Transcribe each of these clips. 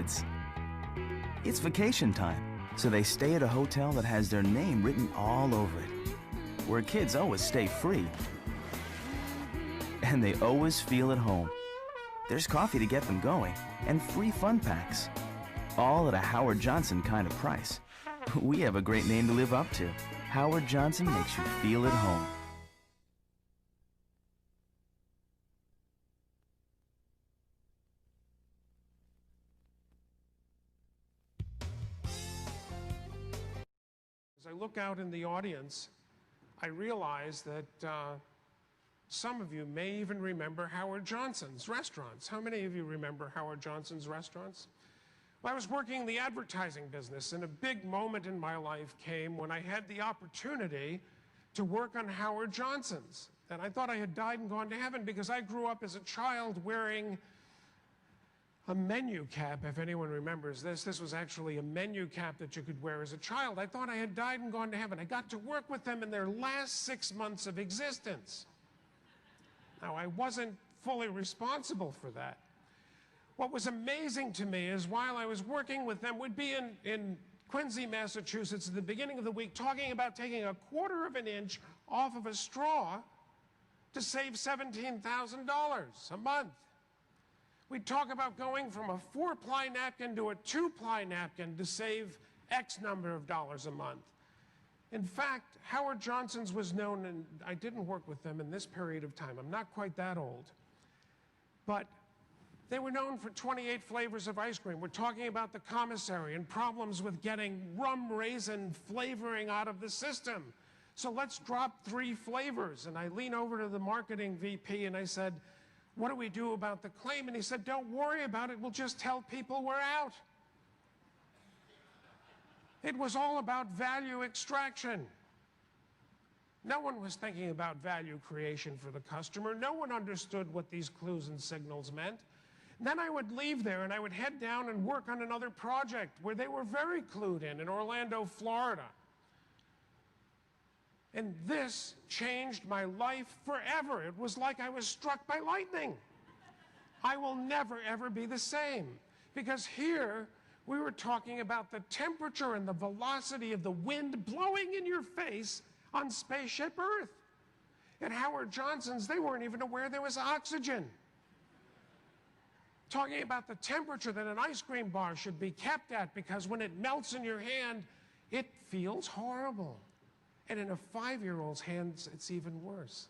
kids. It's vacation time, so they stay at a hotel that has their name written all over it, where kids always stay free. And they always feel at home. There's coffee to get them going, and free fun packs. All at a Howard Johnson kind of price. We have a great name to live up to. Howard Johnson makes you feel at home. As I look out in the audience, I realize that some of you may even remember Howard Johnson's restaurants. How many of you remember Howard Johnson's restaurants? Well, I was working in the advertising business, and a big moment in my life came when I had the opportunity to work on Howard Johnson's. And I thought I had died and gone to heaven because I grew up as a child wearing a menu cap, if anyone remembers this. This was actually a menu cap that you could wear as a child. I thought I had died and gone to heaven. I got to work with them in their last 6 months of existence. Now, I wasn't fully responsible for that. What was amazing to me is while I was working with them, we'd be in Quincy, Massachusetts at the beginning of the week talking about taking a quarter of an inch off of a straw to save $17,000 a month. We'd talk about going from a 4-ply napkin to a 2-ply napkin to save X number of dollars a month. In fact, Howard Johnson's was known, and I didn't work with them in this period of time. I'm not quite that old. But they were known for 28 flavors of ice cream. We're talking about the commissary and problems with getting rum raisin flavoring out of the system. So let's drop 3 flavors. And I lean over to the marketing VP and I said, what do we do about the claim? And he said, don't worry about it. We'll just tell people we're out. It was all about value extraction. No one was thinking about value creation for the customer. No one understood what these clues and signals meant. And then I would leave there and I would head down and work on another project where they were very clued in Orlando, Florida. And this changed my life forever. It was like I was struck by lightning. I will never, ever be the same. Because here, we were talking about the temperature and the velocity of the wind blowing in your face on spaceship Earth. At Howard Johnson's, they weren't even aware there was oxygen. Talking about the temperature that an ice cream bar should be kept at, because when it melts in your hand, it feels horrible. And in a 5-year-old's hands, it's even worse.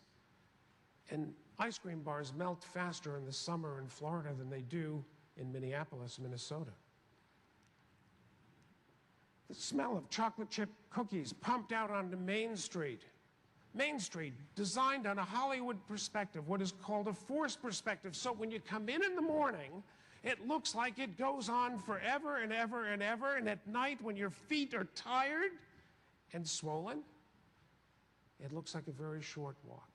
And ice cream bars melt faster in the summer in Florida than they do in Minneapolis, Minnesota. The smell of chocolate chip cookies pumped out onto Main Street. Main Street, designed on a Hollywood perspective, what is called a forced perspective. So when you come in the morning, it looks like it goes on forever and ever and ever. And at night, when your feet are tired and swollen, it looks like a very short walk.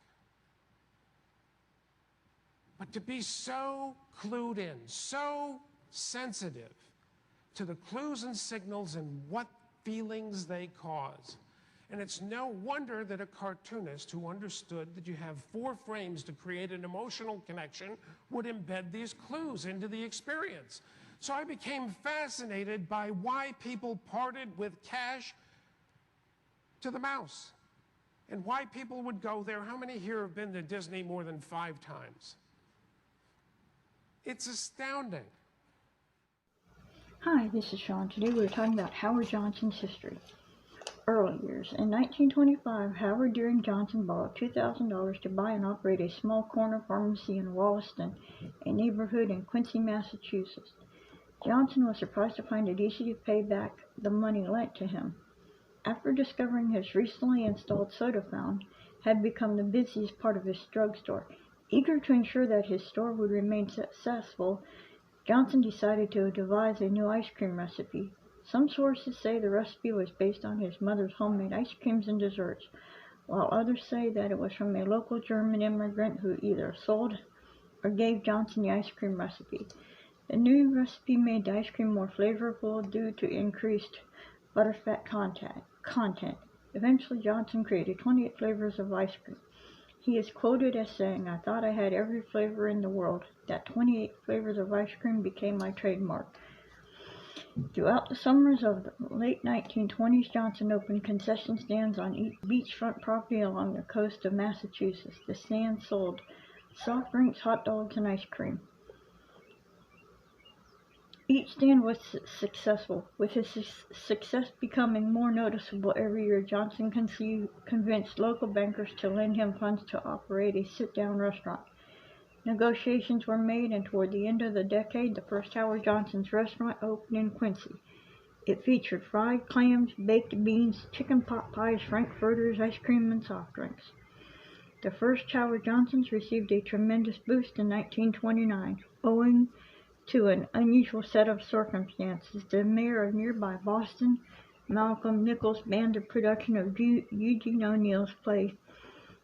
But to be so clued in, so sensitive to the clues and signals and what feelings they cause. And it's no wonder that a cartoonist who understood that you have 4 frames to create an emotional connection would embed these clues into the experience. So I became fascinated by why people parted with cash to the mouse and why people would go there. How many here have been to Disney more than 5 times? It's astounding. Hi, this is Sean. Today we're talking about Howard Johnson's history. Early years. In 1925, Howard Deering Johnson borrowed $2,000 to buy and operate a small corner pharmacy in Wollaston, a neighborhood in Quincy, Massachusetts. Johnson was surprised to find it easy to pay back the money lent to him. After discovering his recently installed soda fountain had become the busiest part of his drugstore, eager to ensure that his store would remain successful, Johnson decided to devise a new ice cream recipe. Some sources say the recipe was based on his mother's homemade ice creams and desserts, while others say that it was from a local German immigrant who either sold or gave Johnson the ice cream recipe. The new recipe made the ice cream more flavorful due to increased butterfat content. Eventually, Johnson created 28 flavors of ice cream. He is quoted as saying, "I thought I had every flavor in the world. That 28 flavors of ice cream became my trademark." Throughout the summers of the late 1920s, Johnson opened concession stands on each beachfront property along the coast of Massachusetts. The stands sold soft drinks, hot dogs, and ice cream. Each stand was successful, with his success becoming more noticeable every year. Johnson convinced local bankers to lend him funds to operate a sit-down restaurant. Negotiations were made, and toward the end of the decade, the first Howard Johnson's restaurant opened in Quincy. It featured fried clams, baked beans, chicken pot pies, frankfurters, ice cream, and soft drinks. The first Howard Johnson's received a tremendous boost in 1929, owing to an unusual set of circumstances. The mayor of nearby Boston, Malcolm Nichols, banned the production of Eugene O'Neill's play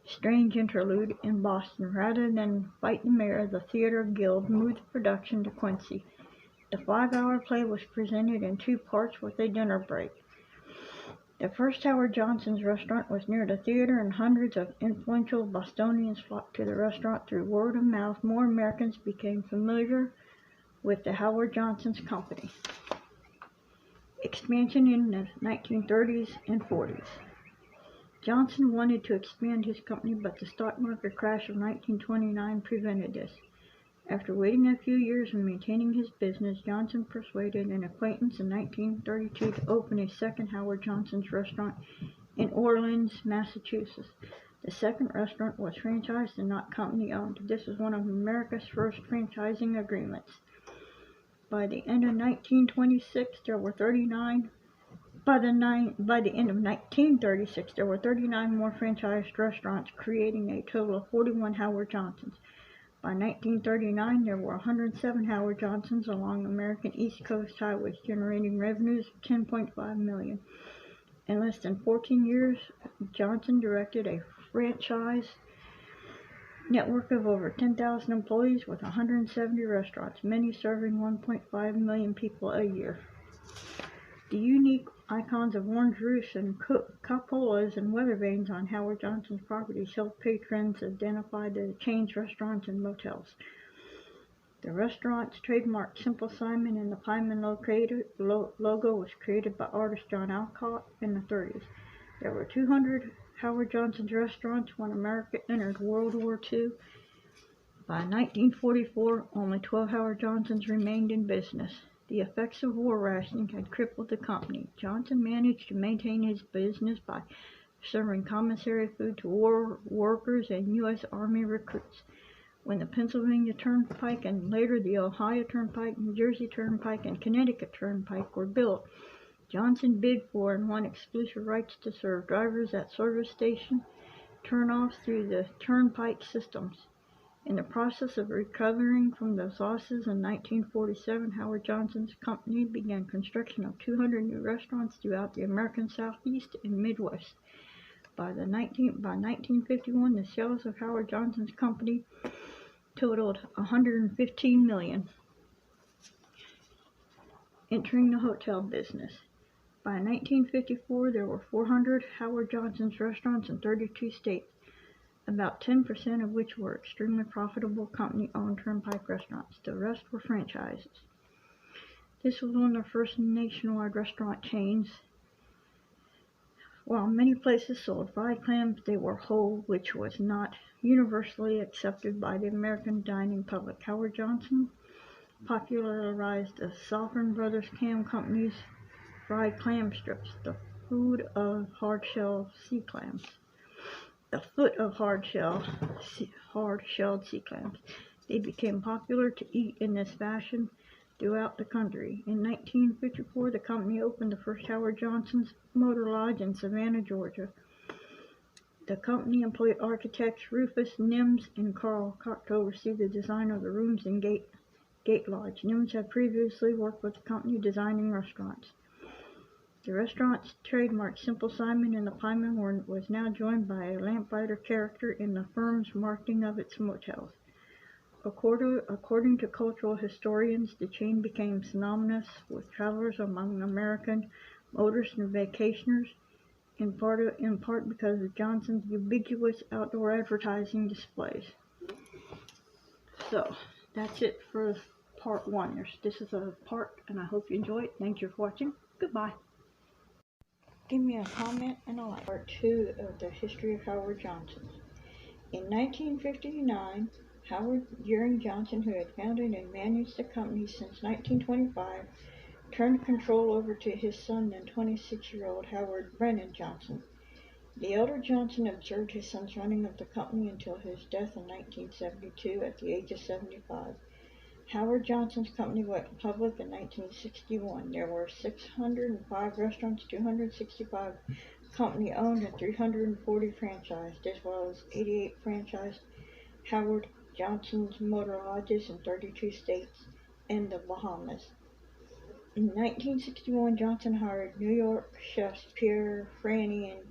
Strange Interlude in Boston. Rather than fight the mayor, the Theater Guild moved the production to Quincy. The 5-hour play was presented in 2 parts with a dinner break. The first Howard Johnson's restaurant was near the theater, and hundreds of influential Bostonians flocked to the restaurant through word of mouth. More Americans became familiar with the Howard Johnson's Company. Expansion in the 1930s and 40s. Johnson wanted to expand his company, but the stock market crash of 1929 prevented this. After waiting a few years and maintaining his business, Johnson persuaded an acquaintance in 1932 to open a second Howard Johnson's restaurant in Orleans, Massachusetts. The second restaurant was franchised and not company-owned. This was one of America's first franchising agreements. By the end of 1936, there were 39. By the end of 1936, there were 39 more franchised restaurants, creating a total of 41 Howard Johnsons. By 1939, there were 107 Howard Johnsons along American East Coast highways, generating revenues of $10.5 million. In less than 14 years, Johnson directed a franchise network of over 10,000 employees with 170 restaurants, many serving 1.5 million people a year. The unique icons of orange roofs and cupolas and weather vanes on Howard Johnson's properties helped patrons identify the chain's restaurants and motels. The restaurant's trademark Simple Simon and the Pieman logo was created by artist John Alcott in the 30s. There were 200 Howard Johnson's restaurants when America entered World War II. By 1944, only 12 Howard Johnsons remained in business. The effects of war rationing had crippled the company. Johnson managed to maintain his business by serving commissary food to war workers and U.S. Army recruits. When the Pennsylvania Turnpike and later the Ohio Turnpike, New Jersey Turnpike, and Connecticut Turnpike were built, Johnson bid for and won exclusive rights to serve drivers at service station turnoffs through the turnpike systems. In the process of recovering from those losses in 1947, Howard Johnson's company began construction of 200 new restaurants throughout the American Southeast and Midwest. By 1951, the sales of Howard Johnson's company totaled $115 million. Entering the hotel business. By 1954, there were 400 Howard Johnson's restaurants in 32 states, about 10% of which were extremely profitable company-owned turnpike restaurants. The rest were franchises. This was one of the first nationwide restaurant chains. While many places sold fried clams, they were whole, which was not universally accepted by the American dining public. Howard Johnson popularized the Southern Brothers Clam Company's fried clam strips, the foot of hard-shelled sea clams. Hard-shelled sea clams. They became popular to eat in this fashion throughout the country. In 1954, the company opened the first Howard Johnson's Motor Lodge in Savannah, Georgia. The company employed architects Rufus Nims and Carl Koch to oversee the design of the rooms in Gate Lodge. Nims had previously worked with the company designing restaurants. The restaurant's trademark Simple Simon and the Pieman was now joined by a lamplighter character in the firm's marketing of its motels. According to cultural historians, the chain became synonymous with travelers among American motorists and vacationers, in part because of Johnson's ubiquitous outdoor advertising displays. So, that's it for part 1. This is a part, and I hope you enjoy it. Thank you for watching. Goodbye. Give me a comment and a like. Part 2 of the history of Howard Johnson. In 1959, Howard Deering Johnson, who had founded and managed the company since 1925, turned control over to his son, then 26-year-old Howard Brennan Johnson. The elder Johnson observed his son's running of the company until his death in 1972 at the age of 75. Howard Johnson's company went public in 1961. There were 605 restaurants, 265 company-owned, and 340 franchised, as well as 88 franchised Howard Johnson's motor lodges in 32 states and the Bahamas. In 1961, Johnson hired New York chefs Pierre Franny and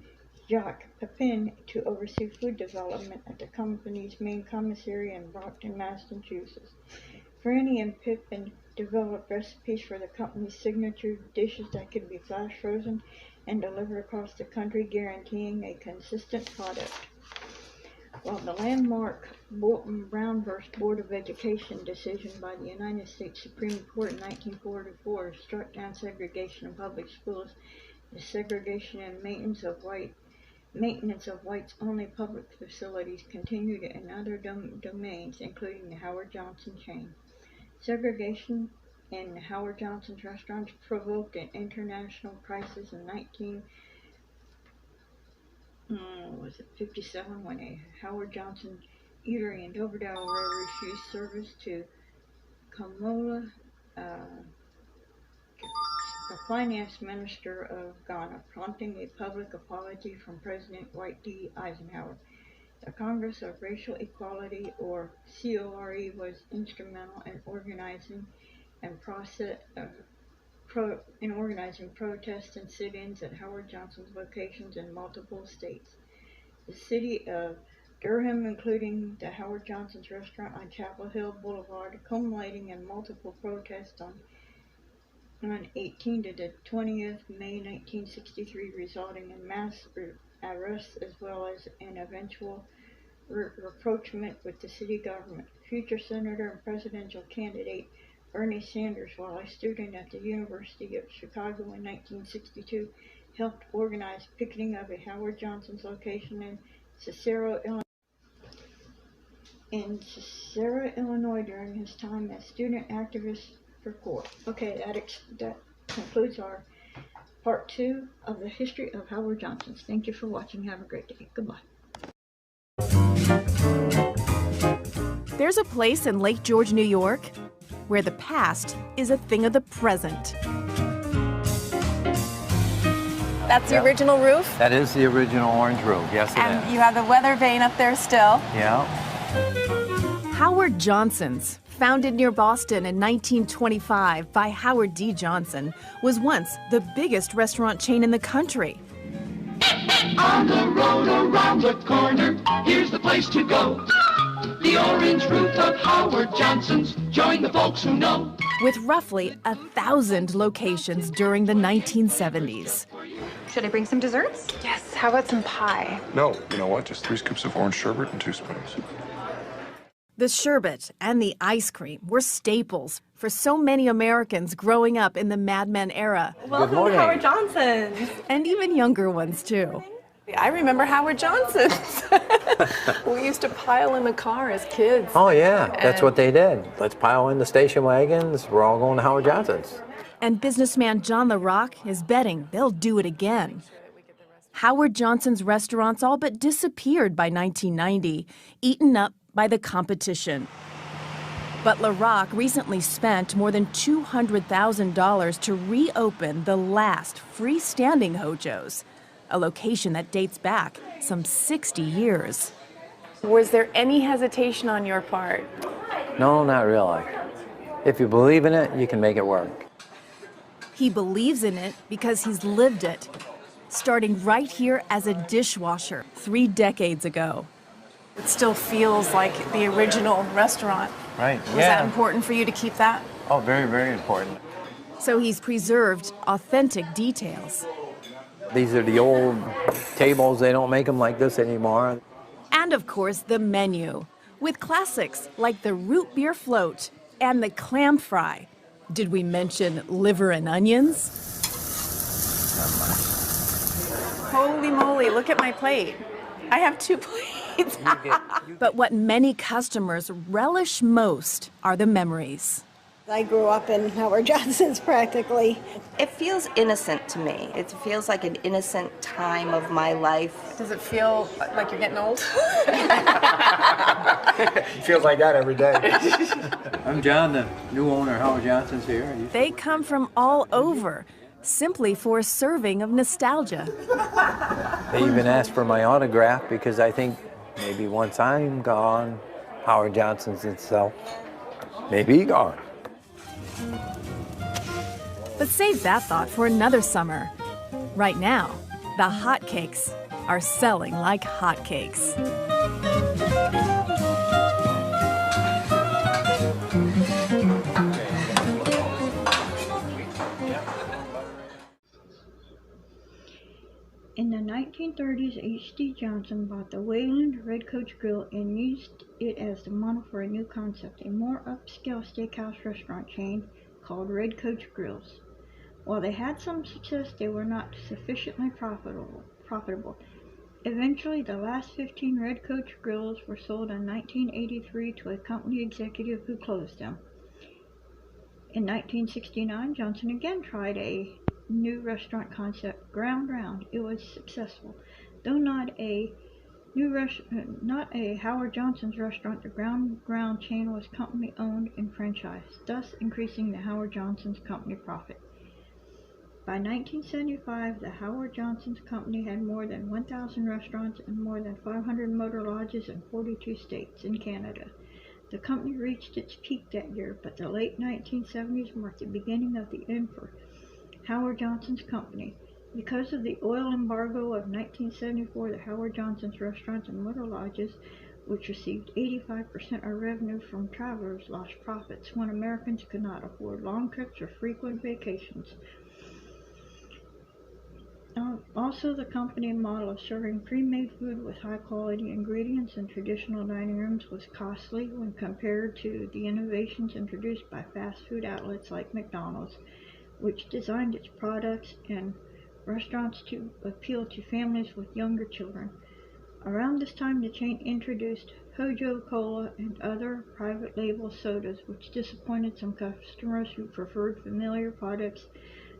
Jacques Pepin to oversee food development at the company's main commissary in Brockton, Massachusetts. Franny and Pepin developed recipes for the company's signature dishes that could be flash frozen and delivered across the country, guaranteeing a consistent product. While the landmark Bolton-Brown v. Board of Education decision by the United States Supreme Court in 1944 struck down segregation in public schools, the segregation and maintenance of whites-only public facilities continued in other domains, including the Howard Johnson chain. Segregation in Howard Johnson's restaurants provoked an international crisis in 1957 when a Howard Johnson eatery in Dover, Delaware refused service to Kamola, the finance minister of Ghana, prompting a public apology from President Dwight D. Eisenhower. The Congress of Racial Equality, or CORE, was instrumental in organizing protests and sit-ins at Howard Johnson's locations in multiple states. The city of Durham, including the Howard Johnson's restaurant on Chapel Hill Boulevard, culminating in multiple protests on 18th to the 20th May 1963, resulting in mass arrests as well as an eventual rapprochement with the city government. Future Senator and presidential candidate Bernie Sanders, while a student at the University of Chicago in 1962, helped organize picketing of a Howard Johnson's location in Cicero, Illinois during his time as student activist for CORE. Okay, that concludes our part 2 of the history of Howard Johnson's. Thank you for watching. Have a great day. Goodbye. There's a place in Lake George, New York, where the past is a thing of the present. That's the original roof? That is the original orange roof, yes it is. And you have the weather vane up there still. Yeah. Howard Johnson's, founded near Boston in 1925 by Howard D. Johnson, was once the biggest restaurant chain in the country. On the road around the corner, here's the place to go. The orange roof of Howard Johnson's. Join the folks who know. With roughly 1,000 locations during the 1970s. Should I bring some desserts? Yes, how about some pie? No, you know what? Just 3 scoops of orange sherbet and 2 spoons. The sherbet and the ice cream were staples for so many Americans growing up in the Mad Men era. Welcome to Howard Johnson's. And even younger ones, too. I remember Howard Johnson's. We used to pile in the car as kids. Oh yeah, that's what they did. Let's pile in the station wagons. We're all going to Howard Johnson's. And businessman John LaRock is betting they'll do it again. Howard Johnson's restaurants all but disappeared by 1990, eaten up by the competition. But LaRock recently spent more than $200,000 to reopen the last freestanding Hojo's, a location that dates back some 60 years. Was there any hesitation on your part? No, not really. If you believe in it, you can make it work. He believes in it because he's lived it, starting right here as a dishwasher 3 decades ago. It still feels like the original restaurant. Right, Was that important for you to keep that? Oh, very, very important. So he's preserved authentic details. These are the old tables. They don't make them like this anymore. And of course, the menu, with classics like the root beer float And the clam fry. Did we mention liver and onions? Holy moly, look at my plate. I have 2 plates. But what many customers relish most are the memories. I grew up in Howard Johnson's practically. It feels innocent to me. It feels like an innocent time of my life. Does it feel like you're getting old? It feels like that every day. I'm John, the new owner. Howard Johnson's here. They come from all over, simply for a serving of nostalgia. They even asked for my autograph because I think maybe once I'm gone, Howard Johnson's itself may be gone. But save that thought for another summer. Right now, the hotcakes are selling like hotcakes. In the 1930s, H.D. Johnson bought the Wayland Red Coach Grill and used it as the model for a new concept, a more upscale steakhouse restaurant chain called Red Coach Grills. While they had some success, they were not sufficiently profitable. Eventually, the last 15 Red Coach Grills were sold in 1983 to a company executive who closed them. In 1969, Johnson again tried a new restaurant concept, Ground Round. It was successful. Though not a Howard Johnson's restaurant, the Ground Round chain was company owned and franchised, thus increasing the Howard Johnson's company profit. By 1975, the Howard Johnson's company had more than 1,000 restaurants and more than 500 motor lodges in 42 states in Canada. The company reached its peak that year, but the late 1970s marked the beginning of the end for Howard Johnson's company. Because of the oil embargo of 1974, the Howard Johnson's restaurants and motor lodges, which received 85% of revenue from travelers, lost profits when Americans could not afford long trips or frequent vacations. Also, the company model of serving pre-made food with high-quality ingredients in traditional dining rooms was costly when compared to the innovations introduced by fast food outlets like McDonald's, which designed its products and restaurants to appeal to families with younger children. Around this time, the chain introduced Hojo Cola and other private label sodas, which disappointed some customers who preferred familiar products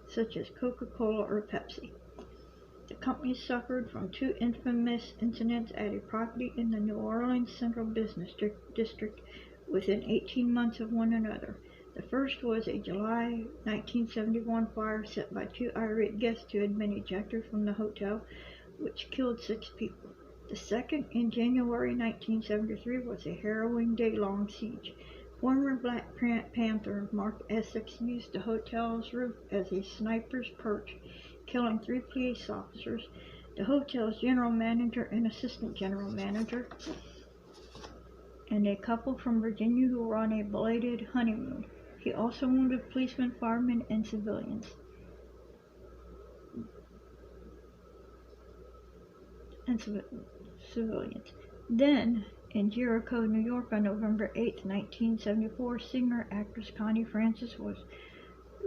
such as Coca-Cola or Pepsi. The company suffered from 2 infamous incidents at a property in the New Orleans Central Business District within 18 months of one another. The first was a July 1971 fire set by 2 irate guests who had been ejected from the hotel, which killed 6 people. The second, in January 1973, was a harrowing day-long siege. Former Black Panther Mark Essex used the hotel's roof as a sniper's perch, killing 3 police officers, the hotel's general manager and assistant general manager, and a couple from Virginia who were on a belated honeymoon. He also wounded policemen, firemen, and civilians. Then, in Jericho, New York, on November 8, 1974, singer-actress Connie Francis was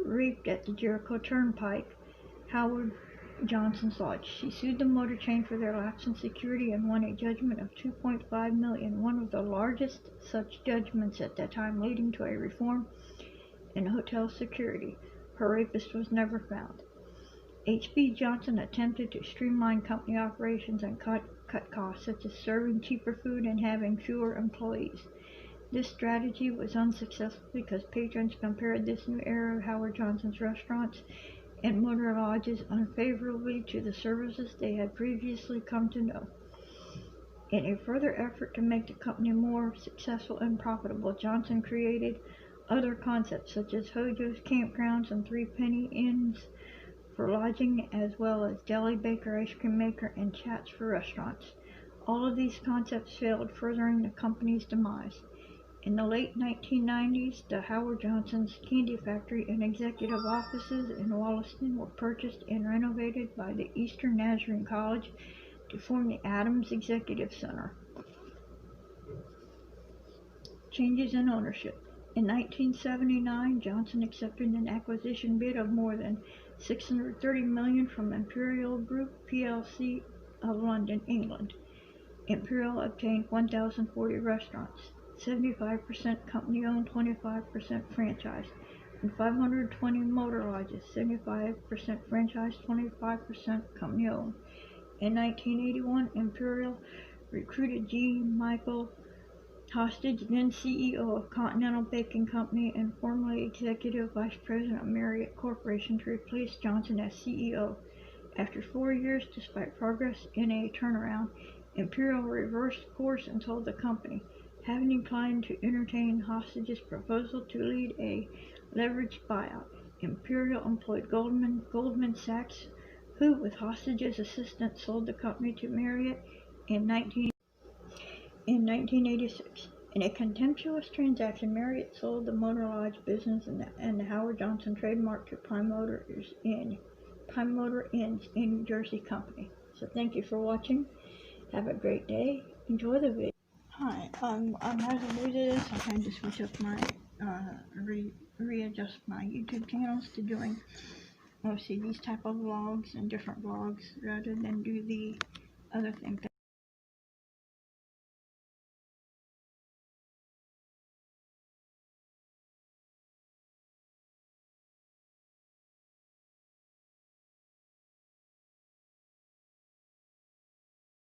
raped at the Jericho Turnpike, Howard Johnson's lodge. She sued the motor chain for their lapse in security and won a judgment of $2.5 million, one of the largest such judgments at that time, leading to a reform in hotel security. Her rapist was never found. H.B. Johnson attempted to streamline company operations and cut costs, such as serving cheaper food and having fewer employees. This strategy was unsuccessful because patrons compared this new era of Howard Johnson's restaurants and motor lodges unfavorably to the services they had previously come to know. In a further effort to make the company more successful and profitable, Johnson created other concepts such as Hojo's campgrounds and 3-penny inns for lodging, as well as deli, baker, ice cream maker, and chats for restaurants. All of these concepts failed, furthering the company's demise. In the late 1990s, the Howard Johnson's Candy Factory and executive offices in Wollaston were purchased and renovated by the Eastern Nazarene College to form the Adams Executive Center. Changes in ownership. In 1979, Johnson accepted an acquisition bid of more than $630 million from Imperial Group plc of London, England. Imperial obtained 1,040 restaurants, 75% company-owned, 25% franchise, and 520 motor lodges, 75% franchise, 25% company-owned. In 1981, Imperial recruited G. Michael Hostage, then CEO of Continental Baking Company and formerly Executive Vice President of Marriott Corporation, to replace Johnson as CEO. After 4 years, despite progress in a turnaround, Imperial reversed course and sold the company, having declined to entertain Hostage's proposal to lead a leveraged buyout. Imperial employed Goldman Sachs, who, with Hostage's assistance, sold the company to Marriott in 1986. In a contemptuous transaction, Marriott sold the Motor Lodge business and the Howard Johnson trademark to Prime Motor Inns, a New Jersey company. So thank you for watching. Have a great day. Enjoy the video. Hi, I'm as I'm new to this, I'm trying to switch up my, readjust my YouTube channels to doing mostly these type of vlogs and different vlogs rather than do the other thing.